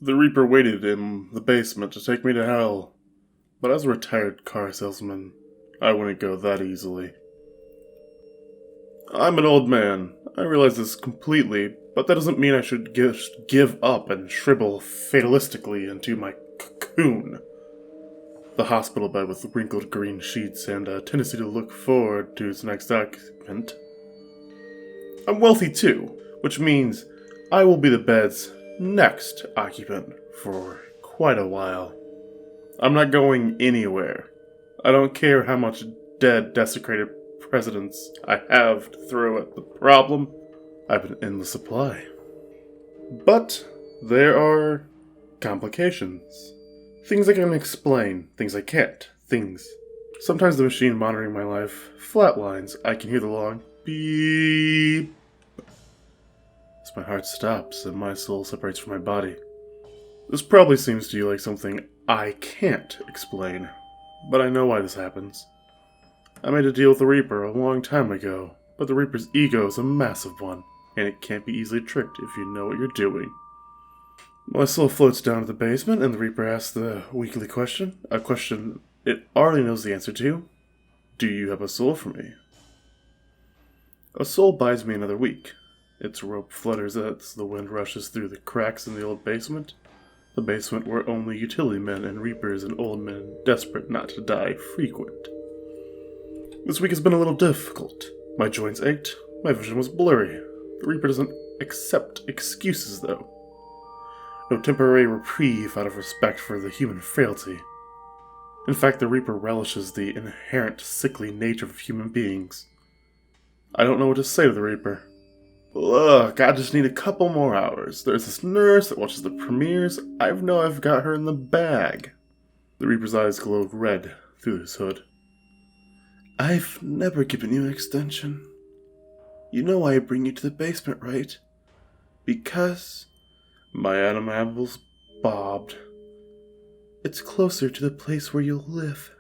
The Reaper waited in the basement to take me to hell. But as a retired car salesman, I wouldn't go that easily. I'm an old man. I realize this completely, but that doesn't mean I should give up and shrivel fatalistically into my cocoon. The hospital bed with wrinkled green sheets and a tendency to look forward to its next occupant. I'm wealthy too, which means I will be the bed's next occupant for quite a while. I'm not going anywhere. I don't care how much dead, desecrated presidents I have to throw at the problem. I've an endless supply. But there are complications. Things I can explain, things I can't, things. Sometimes the machine monitoring my life flatlines. I can hear the long beep as my heart stops and my soul separates from my body. This probably seems to you like something I can't explain, but I know why this happens. I made a deal with the Reaper a long time ago, but the Reaper's ego is a massive one, and it can't be easily tricked if you know what you're doing. My soul floats down to the basement, and the Reaper asks the weekly question, a question it already knows the answer to. Do you have a soul for me? A soul buys me another week. Its rope flutters as the wind rushes through the cracks in the old basement. The basement where only utility men and reapers and old men desperate not to die frequent. This week has been a little difficult. My joints ached, my vision was blurry. The Reaper doesn't accept excuses, though. No temporary reprieve out of respect for the human frailty. In fact, the Reaper relishes the inherent sickly nature of human beings. I don't know what to say to the Reaper. Look, I just need a couple more hours. There's this nurse that watches the premieres. I know I've got her in the bag. The Reaper's eyes glow red through his hood. I've never given you an extension. You know why I bring you to the basement, right? Because... My Adam apples bobbed. It's closer to the place where you'll live.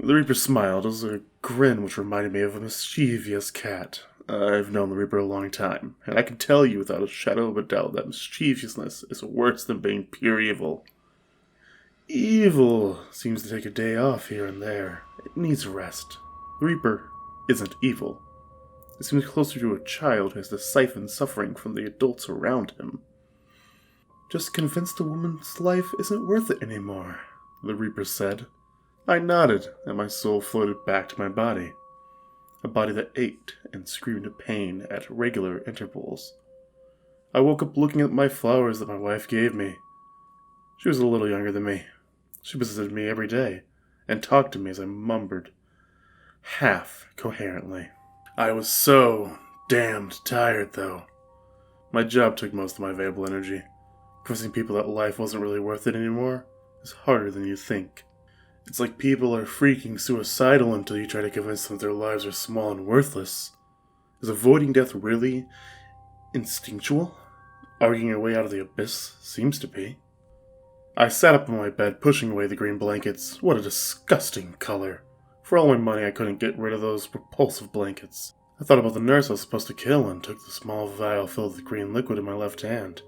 The Reaper smiled as a grin which reminded me of a mischievous cat. I've known the Reaper a long time, and I can tell you without a shadow of a doubt that mischievousness is worse than being pure evil. Evil seems to take a day off here and there. It needs rest. The Reaper isn't evil. It seems closer to a child who has to siphon suffering from the adults around him. Just convinced a woman's life isn't worth it anymore, the Reaper said. I nodded, and my soul floated back to my body. A body that ached and screamed pain at regular intervals. I woke up looking at my flowers that my wife gave me. She was a little younger than me. She visited me every day, and talked to me as I mumbled, half coherently. I was so damned tired, though. My job took most of my available energy. Convincing people that life wasn't really worth it anymore is harder than you think. It's like people are freaking suicidal until you try to convince them that their lives are small and worthless. Is avoiding death really instinctual? Arguing your way out of the abyss seems to be. I sat up in my bed, pushing away the green blankets. What a disgusting color. For all my money, I couldn't get rid of those repulsive blankets. I thought about the nurse I was supposed to kill and took the small vial filled with green liquid in my left hand.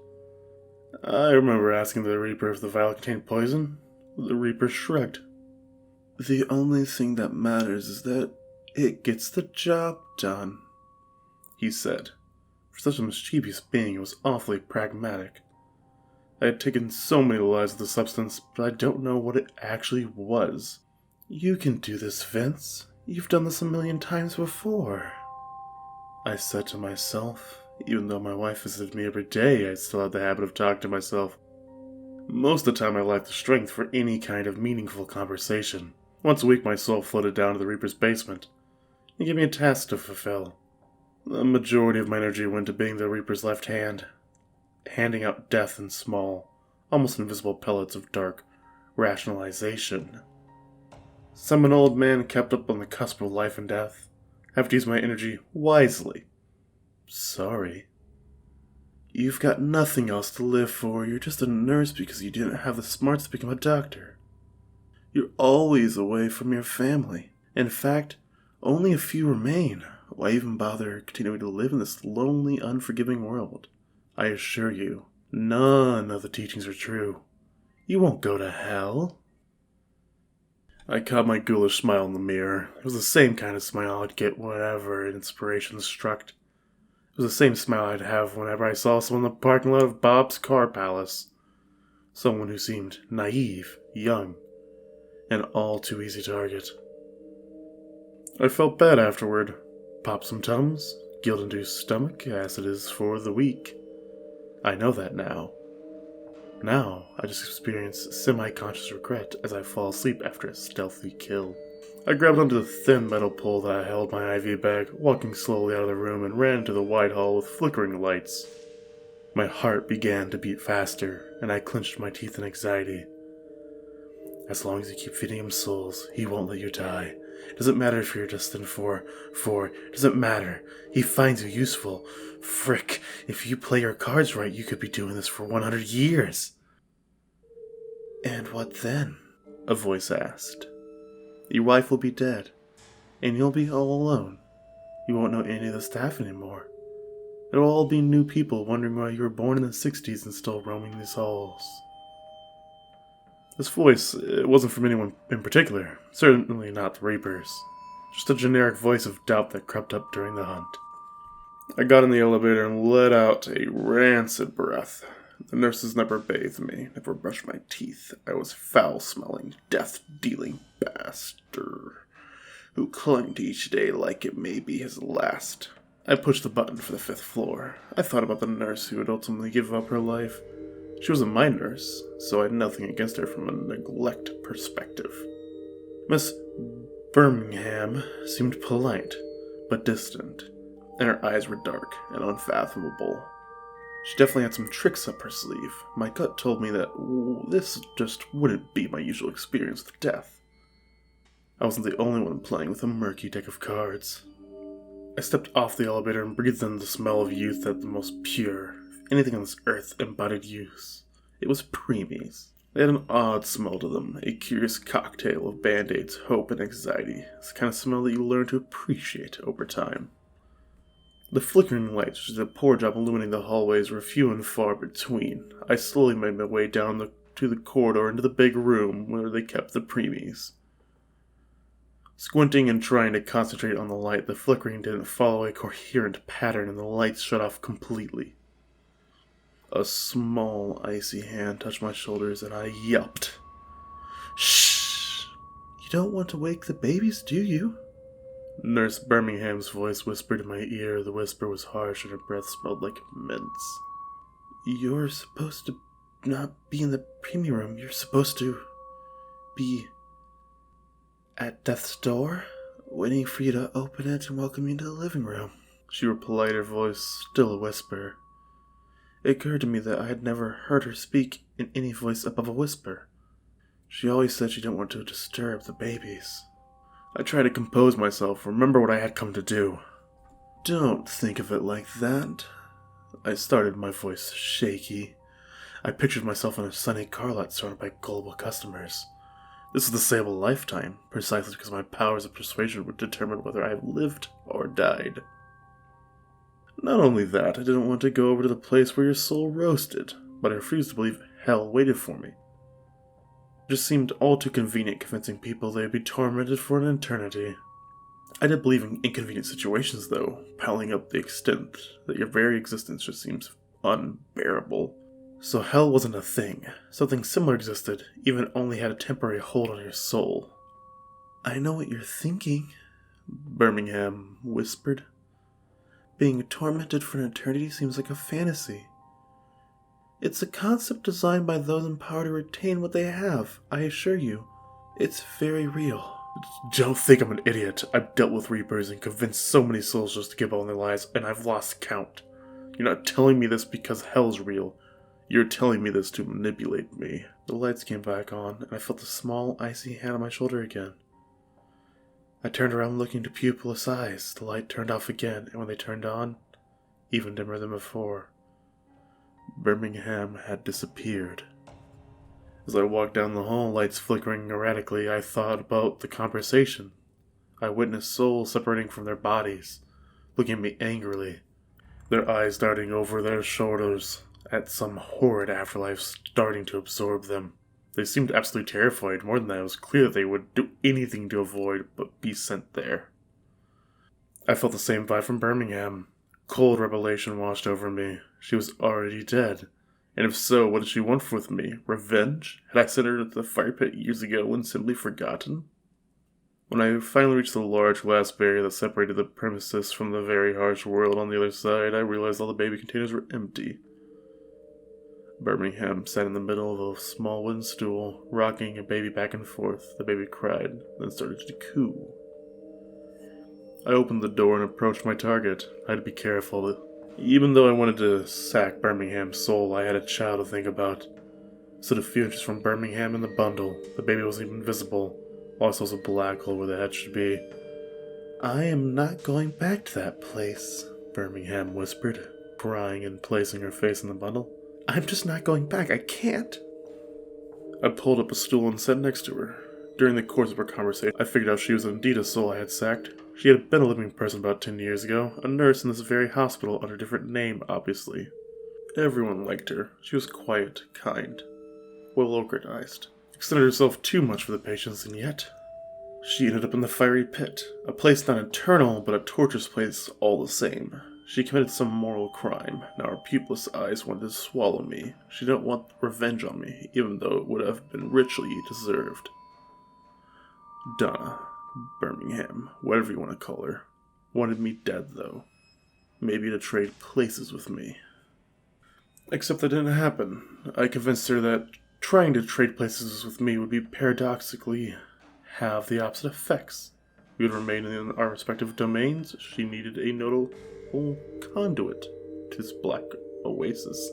I remember asking the Reaper if the vial contained poison. The Reaper shrugged. The only thing that matters is that it gets the job done, he said. For such a mischievous being, it was awfully pragmatic. I had taken so many lives of the substance, but I don't know what it actually was. You can do this, Vince. You've done this 1,000,000 times before, I said to myself. Even though my wife visited me every day, I still had the habit of talking to myself. Most of the time I lacked the strength for any kind of meaningful conversation. Once a week my soul floated down to the Reaper's basement. He gave me a task to fulfill. The majority of my energy went to being the Reaper's left hand, handing out death in small, almost invisible pellets of dark rationalization. Some an old man kept up on the cusp of life and death. I have to use my energy wisely. Sorry. You've got nothing else to live for. You're just a nurse because you didn't have the smarts to become a doctor. You're always away from your family. In fact, only a few remain. Why even bother continuing to live in this lonely, unforgiving world? I assure you, None of the teachings are true. You won't go to hell. I caught my ghoulish smile in the mirror. It was the same kind of smile I'd get whenever inspiration struck. It was the same smile I'd have whenever I saw someone in the parking lot of Bob's Car Palace. Someone who seemed naive, young, and all too easy target. I felt bad afterward. Pop some Tums, guilt-induced stomach, as it is for the weak. I know that now. Now, I just experience semi-conscious regret as I fall asleep after a stealthy kill. I grabbed onto the thin metal pole that I held my IV bag, walking slowly out of the room, and ran into the wide hall with flickering lights. My heart began to beat faster, and I clenched my teeth in anxiety. As long as you keep feeding him souls, he won't let you die. Doesn't matter if you're destined for, doesn't matter. He finds you useful. Frick, if you play your cards right, you could be doing this for 100 years. And what then? A voice asked. Your wife will be dead, and you'll be all alone. You won't know any of the staff anymore. It'll all be new people wondering why you were born in the 60s and still roaming these halls. This voice, it wasn't from anyone in particular, certainly not the Reapers. Just a generic voice of doubt that crept up during the hunt. I got in the elevator and let out a rancid breath. The nurses never bathed me, never brushed my teeth. I was foul-smelling, death-dealing bastard who clung to each day like it may be his last. I pushed the button for the 5th floor. I thought about the nurse who would ultimately give up her life. She wasn't my nurse, so I had nothing against her from a neglect perspective. Miss Birmingham seemed polite, but distant, and her eyes were dark and unfathomable. She definitely had some tricks up her sleeve. My gut told me that this just wouldn't be my usual experience with death. I wasn't the only one playing with a murky deck of cards. I stepped off the elevator and breathed in the smell of youth at the most pure, if anything on this earth embodied youth. It was preemies. They had an odd smell to them, a curious cocktail of band-aids, hope, and anxiety. It's the kind of smell that you learn to appreciate over time. The flickering lights, which did a poor job illuminating the hallways, were few and far between. I slowly made my way down to the corridor into the big room where they kept the preemies. Squinting and trying to concentrate on the light, the flickering didn't follow a coherent pattern and the lights shut off completely. A small, icy hand touched my shoulders and I yelped. Shh! You don't want to wake the babies, do you? Nurse Birmingham's voice whispered in my ear. The whisper was harsh and her breath smelled like mints. You're supposed to not be in the preemie room. You're supposed to be at death's door, waiting for you to open it and welcome you into the living room. She replied, her voice still a whisper. It occurred to me that I had never heard her speak in any voice above a whisper. She always said she didn't want to disturb the babies. I tried to compose myself, remember what I had come to do. Don't think of it like that. I started, my voice shaky. I pictured myself in a sunny car lot surrounded by gullible customers. This was to save a lifetime, precisely because my powers of persuasion would determine whether I lived or died. Not only that, I didn't want to go over to the place where your soul roasted, but I refused to believe hell waited for me. It just seemed all too convenient convincing people they'd be tormented for an eternity. I did believe in inconvenient situations, though, piling up the extent that your very existence just seems unbearable. So hell wasn't a thing. Something similar existed, even it only had a temporary hold on your soul. I know what you're thinking, Birmingham whispered. Being tormented for an eternity seems like a fantasy. It's a concept designed by those in power to retain what they have, I assure you. It's very real. Don't think I'm an idiot. I've dealt with Reapers and convinced so many souls just to give up on their lives, and I've lost count. You're not telling me this because hell's real. You're telling me this to manipulate me. The lights came back on, and I felt the small, icy hand on my shoulder again. I turned around looking to pupilless eyes. The light turned off again, and when they turned on, even dimmer than before. Birmingham had disappeared. As I walked down the hall, lights flickering erratically, I thought about the conversation. I witnessed souls separating from their bodies, looking at me angrily, their eyes darting over their shoulders. at some horrid afterlife starting to absorb them. They seemed absolutely terrified. More than that, it was clear that they would do anything to avoid but be sent there. I felt the same vibe from Birmingham. Cold revelation washed over me. She was already dead. And if so, what did she want with me? Revenge? Had I sent her to the fire pit years ago and simply forgotten? When I finally reached the large glass barrier that separated the premises from the very harsh world on the other side, I realized all the baby containers were empty. Birmingham sat in the middle of a small wooden stool, rocking a baby back and forth. The baby cried, then started to coo. I opened the door and approached my target. I had to be careful. Even though I wanted to sack Birmingham's soul, I had a child to think about. Stood a few inches from Birmingham in the bundle. The baby wasn't even visible. All I saw was a black hole where the head should be. "I am not going back to that place," Birmingham whispered, crying and placing her face in the bundle. "I'm just not going back. I can't." I pulled up a stool and sat next to her. During the course of our conversation, I figured out she was indeed a soul I had sacked. She had been a living person about 10 years ago, a nurse in this very hospital under a different name, obviously. Everyone liked her. She was quiet, kind, well organized. Extended herself too much for the patients, and yet she ended up in the fiery pit. A place not eternal, but a torturous place all the same. She committed some moral crime. Now her pupilless eyes wanted to swallow me. She didn't want revenge on me, even though it would have been richly deserved. Donna, Birmingham, whatever you want to call her, wanted me dead, though. Maybe to trade places with me. Except that didn't happen. I convinced her that trying to trade places with me would be paradoxically have the opposite effects. We would remain in our respective domains. She needed a notable conduit to this black oasis.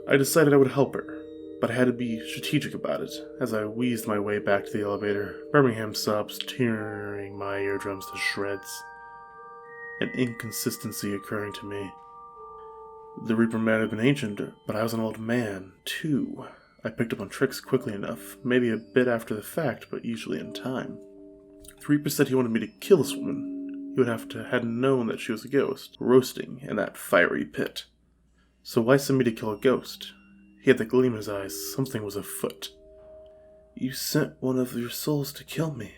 I decided I would help her, but I had to be strategic about it. As I wheezed my way back to the elevator, Birmingham sobs tearing my eardrums to shreds. An inconsistency occurring to me. The Reaper might have been ancient, but I was an old man, too. I picked up on tricks quickly enough, maybe a bit after the fact, but usually in time. The Reaper said he wanted me to kill this woman. He would have to have known that she was a ghost, roasting in that fiery pit. So why send me to kill a ghost? He had the gleam in his eyes. Something was afoot. "You sent one of your souls to kill me,"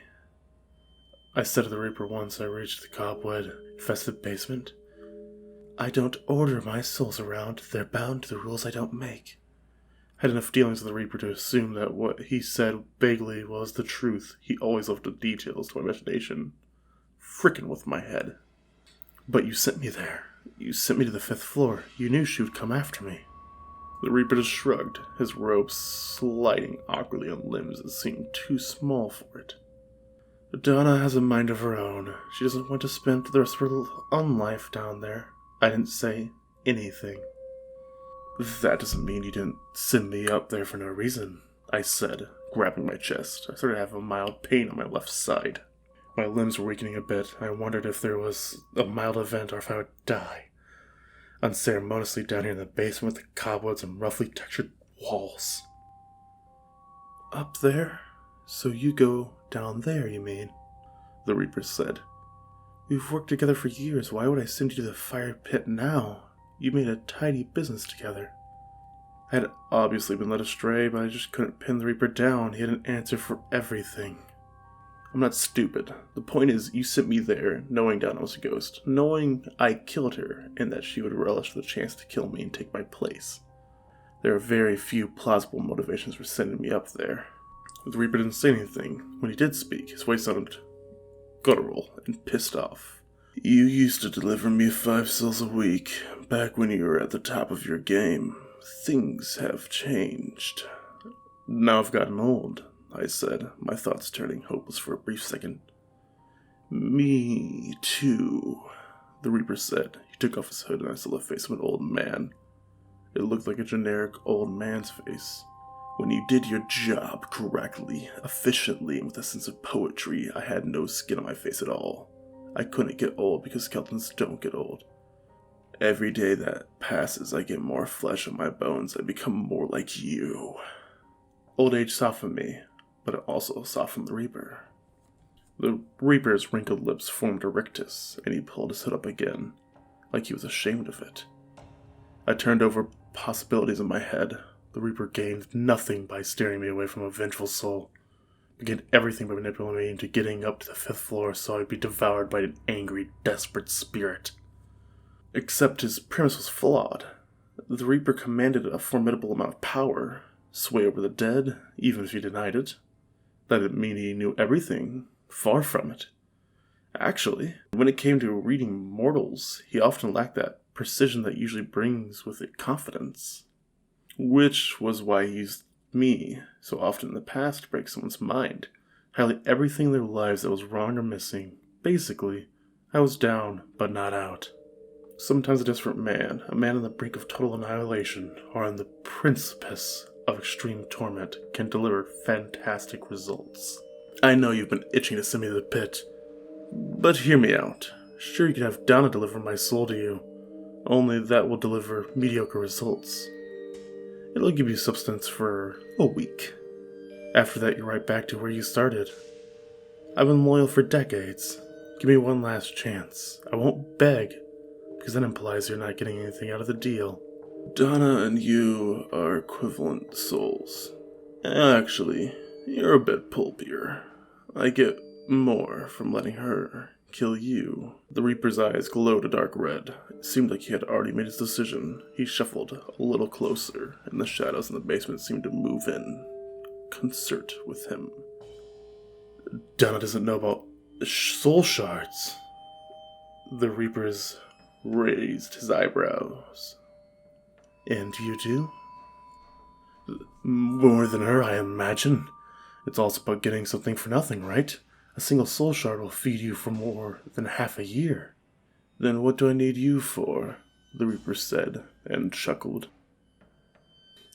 I said to the Reaper once I reached the cobweb-infested basement. "I don't order my souls around. They're bound to the rules I don't make." I had enough dealings with the Reaper to assume that what he said vaguely was the truth. He always left the details to my imagination. Frickin' with my head. "But you sent me there. You sent me to the 5th floor. You knew she would come after me." The Reaper just shrugged, his robe sliding awkwardly on limbs that seemed too small for it. "Donna has a mind of her own. She doesn't want to spend the rest of her life down there." I didn't say anything. "That doesn't mean you didn't send me up there for no reason," I said, grabbing my chest. I started to have a mild pain on my left side. My limbs were weakening a bit. I wondered if there was a mild event or if I would die. Unceremoniously down here in the basement with the cobwebs and roughly textured walls. "Up there? So you go down there, you mean?" the Reaper said. "We've worked together for years. Why would I send you to the fire pit now? You made a tidy business together." I had obviously been led astray, but I just couldn't pin the Reaper down. He had an answer for everything. "I'm not stupid. The point is, you sent me there knowing Donna was a ghost, knowing I killed her, and that she would relish the chance to kill me and take my place. There are very few plausible motivations for sending me up there." The Reaper didn't say anything. When he did speak, his voice sounded guttural and pissed off. "You used to deliver me 5 souls a week, back when you were at the top of your game. Things have changed." "Now I've gotten old," I said, my thoughts turning hopeless for a brief second. "Me too," the Reaper said. He took off his hood and I saw the face of an old man. It looked like a generic old man's face. "When you did your job correctly, efficiently, and with a sense of poetry, I had no skin on my face at all. I couldn't get old because skeletons don't get old. Every day that passes, I get more flesh on my bones. I become more like you." Old age softened me, but it also softened the Reaper. The Reaper's wrinkled lips formed a rictus, and he pulled his hood up again, like he was ashamed of it. I turned over possibilities in my head. The Reaper gained nothing by steering me away from a vengeful soul. He gained everything by manipulating me into getting up to the 5th floor so I'd be devoured by an angry, desperate spirit. Except his premise was flawed. The Reaper commanded a formidable amount of power, sway over the dead, even if he denied it. That didn't mean he knew everything. Far from it. Actually, when it came to reading mortals, he often lacked that precision that usually brings with it confidence. Which was why he used me so often in the past to break someone's mind, highlight everything in their lives that was wrong or missing. Basically, I was down, but not out. Sometimes a desperate man, a man on the brink of total annihilation, or on the precipice of extreme torment, can deliver fantastic results. I know you've been itching to send me to the pit, but hear me out. Sure, you can have Donna deliver my soul to you, only that will deliver mediocre results. It'll give you substance for a week. After that, you're right back to where you started. I've been loyal for decades. Give me one last chance. I won't beg, because that implies you're not getting anything out of the deal. Donna and you are equivalent souls. Actually, you're a bit pulpier. I get more from letting her kill you. The Reaper's eyes glowed a dark red. It seemed like he had already made his decision. He shuffled a little closer, and the shadows in the basement seemed to move in concert with him. Donna doesn't know about soul shards. The Reaper's raised his eyebrows. And you do? More than her, I imagine. It's also about getting something for nothing, right? A single soul shard will feed you for more than half a year. Then what do I need you for? The Reaper said, and chuckled.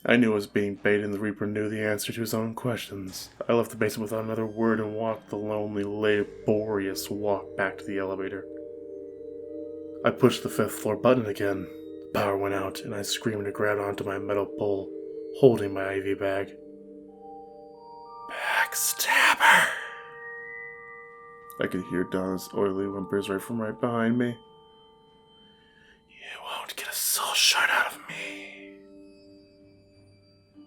I knew I was being baited, and the Reaper knew the answer to his own questions. I left the basement without another word and walked the lonely, laborious walk back to the elevator. I pushed the 5th floor button again. The power went out, and I screamed and grabbed onto my metal pole, holding my IV bag. Backstabber! I could hear Donna's oily whimpers right from right behind me. You won't get a soul shard out of me.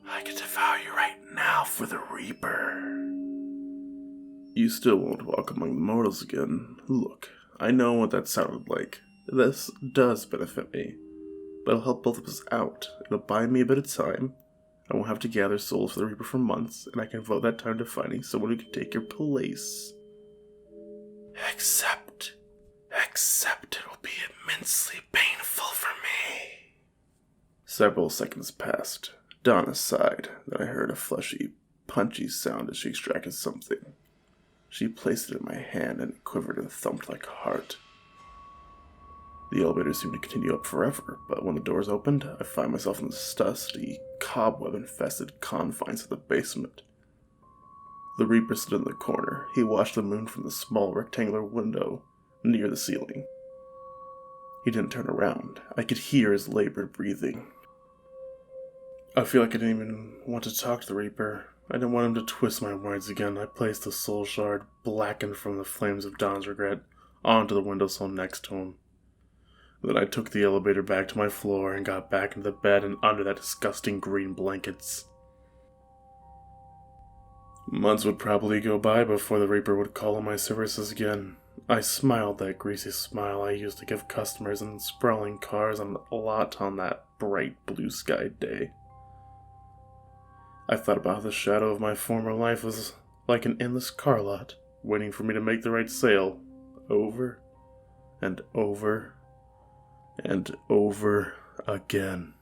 I could devour you right now for the Reaper. You still won't walk among the mortals again. Look, I know what that sounded like. This does benefit me, but it'll help both of us out. It'll buy me a bit of time. I won't have to gather souls for the Reaper for months, and I can devote that time to finding someone who can take your place. Except it will be immensely painful for me. Several seconds passed. Donna sighed. Then I heard a fleshy, punchy sound as she extracted something. She placed it in my hand, and it quivered and thumped like a heart. The elevator seemed to continue up forever, but when the doors opened, I found myself in the dusty, cobweb-infested confines of the basement. The Reaper stood in the corner. He watched the moon from the small rectangular window near the ceiling. He didn't turn around. I could hear his labored breathing. I feel like I didn't even want to talk to the Reaper. I didn't want him to twist my words again. I placed the soul shard, blackened from the flames of Don's regret, onto the windowsill next to him. Then I took the elevator back to my floor and got back into the bed and under that disgusting green blankets. Months would probably go by before the Reaper would call on my services again. I smiled that greasy smile I used to give customers in sprawling cars on a lot on that bright blue sky day. I thought about how the shadow of my former life was like an endless car lot, waiting for me to make the right sale, over and over and over again.